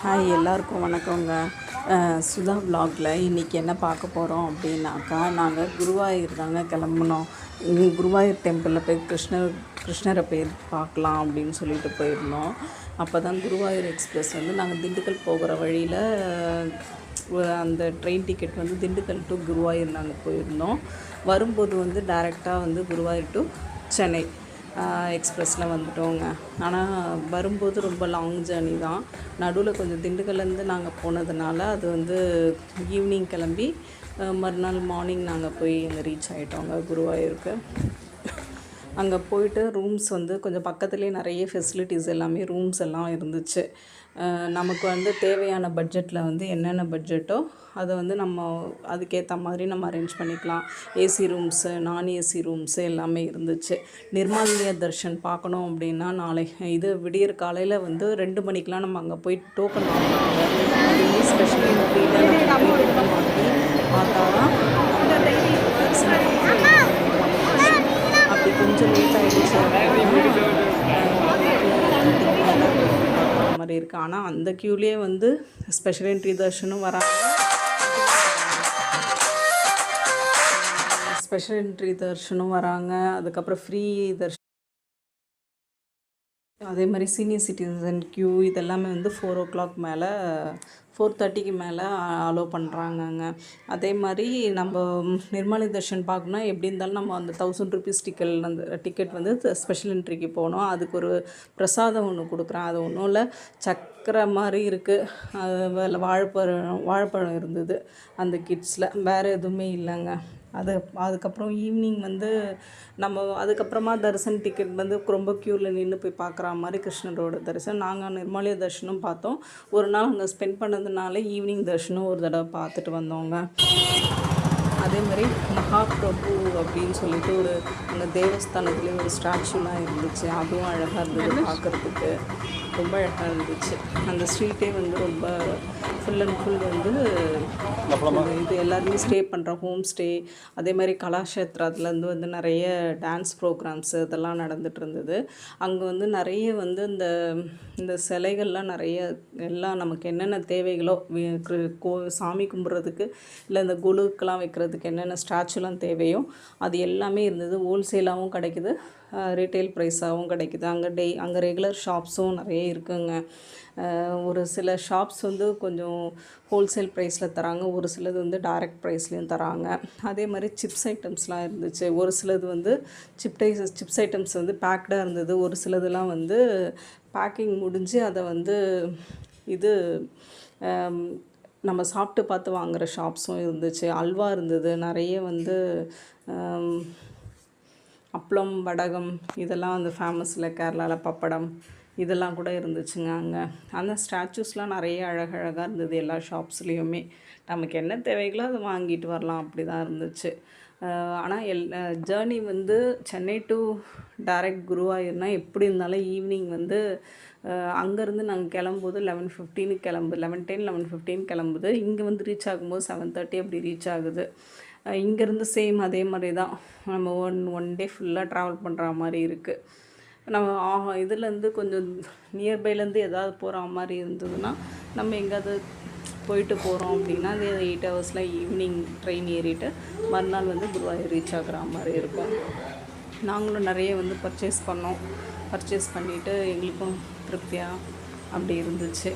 Hi, எல்லாருக்கும் வணக்கங்க. சுதா விலாகில் இன்றைக்கி என்ன பார்க்க போகிறோம் அப்படின்னாக்கா, நாங்கள் குருவாயூர் தாங்க கிளம்புனோம். குருவாயூர் டெம்பிளில் போய் கிருஷ்ணரை போய் பார்க்கலாம் அப்படின்னு சொல்லிட்டு போயிருந்தோம். அப்போ தான் குருவாயூர் எக்ஸ்பிரஸ் வந்து நாங்கள் திண்டுக்கல் போகிற வழியில் அந்த ட்ரெயின் டிக்கெட் வந்து திண்டுக்கல் டு குருவாயூர் நாங்கள் போயிருந்தோம். வரும்போது வந்து டைரெக்டாக வந்து குருவாயூர் டு சென்னை எக்ஸ்ப்ரெஸில் வந்துட்டோங்க. ஆனால் வரும்போது ரொம்ப லாங் ஜேர்னி தான். நடுவில் கொஞ்சம் திண்டுக்கல்லேருந்து நாங்கள் போனதுனால அது வந்து ஈவினிங் கிளம்பி மறுநாள் மார்னிங் நாங்கள் போய் அங்கே ரீச் ஆகிட்டோங்க குருவாயூருக்கு. அங்கே போயிட்டு ரூம்ஸ் வந்து கொஞ்சம் பக்கத்துலேயே நிறைய ஃபெசிலிட்டிஸ் எல்லாமே ரூம்ஸ் எல்லாம் இருந்துச்சு. நமக்கு வந்து தேவையான பட்ஜெட்டில் வந்து என்னென்ன பட்ஜெட்டோ அதை வந்து நம்ம அதுக்கேற்ற மாதிரி நம்ம அரேஞ்ச் பண்ணிக்கலாம். ஏசி ரூம்ஸு, நான் ஏசி ரூம்ஸு எல்லாமே இருந்துச்சு. நிர்மால்யா தர்ஷன் பார்க்கணும் அப்படின்னா விடியற் காலையில் வந்து 2 மணிக்கெலாம் நம்ம அங்கே போய் டோக்கன் வாங்குவாங்க. அதுலேயே ஸ்பெஷல் என்ட்ரியில் வாங்கி பார்த்தா தான் அப்படி கொஞ்சம் லேட் ஆகிடுச்சு மாதிரி இருக்குது. ஆனால் அந்த க்யூலேயே வந்து ஸ்பெஷல் என்ட்ரி தர்ஷனும் வராங்க, அதுக்கப்புறம் ஃப்ரீ தர்ஷன், அதே மாதிரி சீனியர் சிட்டிசன் க்யூ இதெல்லாமே வந்து 4 o'clock மேலே 4:30க்கு மேலே அலோவ் பண்ணுறாங்கங்க. அதே மாதிரி நம்ம நிர்மாலய தர்ஷன் பார்க்கணுன்னா எப்படி இருந்தாலும் நம்ம அந்த 1000 rupees டிக்கெட் வந்து ஸ்பெஷல் என்ட்ரிக்கு போனோம். அதுக்கு ஒரு பிரசாதம் ஒன்று கொடுக்குறேன். அது ஒன்றும் இல்லை, சக்கரை மாதிரி இருக்குது, அது வாழைப்பழம் இருந்தது அந்த கிட்ஸில், வேறு எதுவுமே இல்லைங்க. அதுக்கப்புறம் ஈவினிங் வந்து நம்ம அதுக்கப்புறமா தரிசன டிக்கெட் வந்து ரொம்ப க்யூவில் நின்று போய் பார்க்குற மாதிரி கிருஷ்ணரோட தரிசனம். நாங்கள் நிர்மாலய தர்ஷனும் பார்த்தோம். ஒரு நாள் அங்கே ஸ்பெண்ட் பண்ணதுனால ஈவினிங் தர்ஷனும் ஒரு தடவை பார்த்துட்டு வந்தோங்க. அதே மாதிரி மகாபிரபு அப்படின்னு சொல்லிட்டு அந்த தேவஸ்தானத்துலேயே ஒரு ஸ்டாச்சுலாம் இருந்துச்சு. அதுவும் அழகாக இருந்தது, பார்க்குறதுக்கு ரொம்ப அழகாக இருந்துச்சு. அந்த ஸ்ட்ரீட்டே வந்து ரொம்ப ஃபுல் அண்ட் ஃபுல் வந்து இது எல்லாருமே ஸ்டே பண்ணுற ஹோம் ஸ்டே. அதே மாதிரி கலாக்ஷேத்ராத்துலேருந்து வந்து நிறைய டான்ஸ் ப்ரோக்ராம்ஸு இதெல்லாம் நடந்துகிட்டு இருந்தது. அங்கே வந்து நிறைய வந்து இந்த சிலைகள்லாம் நிறைய எல்லாம் நமக்கு என்னென்ன தேவைகளோ சாமி கும்பிட்றதுக்கு இல்லை இந்த குழுக்கெலாம் வைக்கிறதுக்கு என்னென்ன ஸ்டாச்சுலாம் தேவையோ அது எல்லாமே இருந்தது. ஹோல்சேலாகவும் கிடைக்குது, ரீட்டைல் ப்ரைஸாகவும் கிடைக்குது. அங்கே ரெகுலர் ஷாப்ஸும் நிறைய இருக்குங்க. ஒரு சில ஷாப்ஸ் வந்து கொஞ்சம் ஹோல்சேல் ப்ரைஸில் தராங்க, ஒரு சிலது வந்து டைரக்ட் ப்ரைஸ்லேயும் தராங்க. அதே மாதிரி சிப்ஸ் ஐட்டம்ஸ்லாம் இருந்துச்சு. ஒரு சிலது வந்து சிப்ஸ் ஐட்டம்ஸ் வந்து பேக்டாக இருந்தது, ஒரு சிலதுலாம் வந்து பேக்கிங் முடிஞ்சு அதை வந்து நம்ம சாப்பிட்டு பார்த்து வாங்குகிற ஷாப்ஸும் இருந்துச்சு. அல்வா இருந்தது, நிறைய வந்து அப்பளம், வடகம் இதெல்லாம் வந்து ஃபேமஸில் கேரளாவில் பப்படம் இதெல்லாம் கூட இருந்துச்சுங்க. அங்கே அந்த ஸ்டாச்சூஸ்லாம் நிறைய அழகழகாக இருந்தது எல்லா ஷாப்ஸ்லேயுமே. நமக்கு என்ன தேவைகளோ அதை வாங்கிட்டு வரலாம், அப்படி தான் இருந்துச்சு. ஆனால் ஜேர்னி வந்து சென்னை டு டைரக்ட் குருவாயூர்னால் எப்படி இருந்தாலும் ஈவினிங் வந்து அங்கேருந்து நாங்கள் கிளம்பும்போது 11:10 கிளம்புது. இங்கே வந்து ரீச் ஆகும்போது 7:30 அப்படி ரீச் ஆகுது. இங்கேருந்து சேம் அதே மாதிரி தான் நம்ம ஒன் டே ஃபுல்லாக ட்ராவல் பண்ணுற மாதிரி இருக்குது. நம்ம இதுலேருந்து கொஞ்சம் நியர்பைலேருந்து எதாவது போகிற மாதிரி இருந்ததுன்னா நம்ம எங்கேயாவது போயிட்டு போகிறோம் அப்படின்னா அது 8 hours ஈவினிங் ட்ரெயின் ஏறிட்டு மறுநாள் வந்து குருவாயூர் ரீச் ஆகிற மாதிரி இருக்கும். நாங்களும் நிறைய வந்து பர்ச்சேஸ் பண்ணிவிட்டு எங்களுக்கும் திருப்தியாக அப்படி இருந்துச்சு.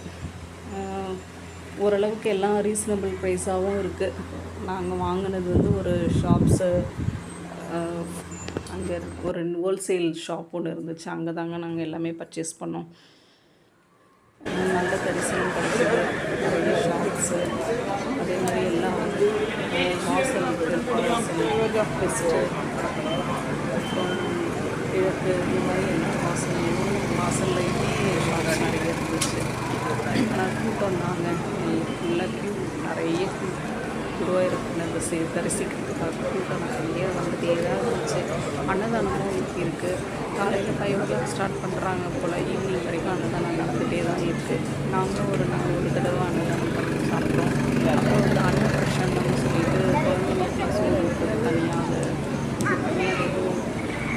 ஓரளவுக்கு எல்லாம் ரீசனபிள் ப்ரைஸாகவும் இருக்குது. நாங்கள் வாங்கினது வந்து ஒரு ஷாப்ஸு, அங்கே ஒரு ஹோல்சேல் ஷாப் ஒன்று இருந்துச்சு, அங்கே தாங்க நாங்கள் எல்லாமே பர்ச்சேஸ் பண்ணோம். நல்ல தரிசனம் கிடைச்சது, நிறைய ஷாப்ஸு, அதே மாதிரி எல்லாம் வந்து வாசல் பெஸ்ட்டு, அப்புறம் கிழக்கு இது மாதிரி எல்லா வாசல்லையுமே ஷாப்ஸ் நிறைய இருந்துச்சு. ஆனால் கூட்டம் தாங்க, ஃபுல்லாக க்யூ, நிறைய க்யூ. குருவாயூருக்கு தரிசிக்கிறதுக்காக கூட்டம் நிறைய வந்துட்டே தான் இருந்துச்சு. அன்னதானமும் இருக்குது. காலையில் 5 o'clock ஸ்டார்ட் பண்ணுறாங்க போல், ஈவினிங் வரைக்கும் அன்னதானம் நடந்துகிட்டே தான் இருக்குது. நாங்களும் ஒரு தடவை அன்னதானம் பண்ணி சாப்பிட்டோம். அப்புறம் வந்து அன்னப்பிரசன்னம்னு சொல்லிட்டு குழந்தைங்களுக்குலாம் சோறு இருக்குது, தனியாக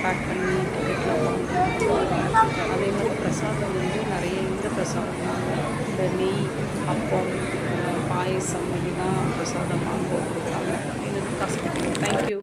பேக் பண்ணி டிக்கெட்டில் வாங்கி. அதே மாதிரி பிரசாதம் வந்து நிறைய இந்த பிரசாதம் இந்த நெய், அப்பம், பாயசம் இதுதான் பிரசாதமாக கொடுக்குறாங்க. இது காசு கட்டி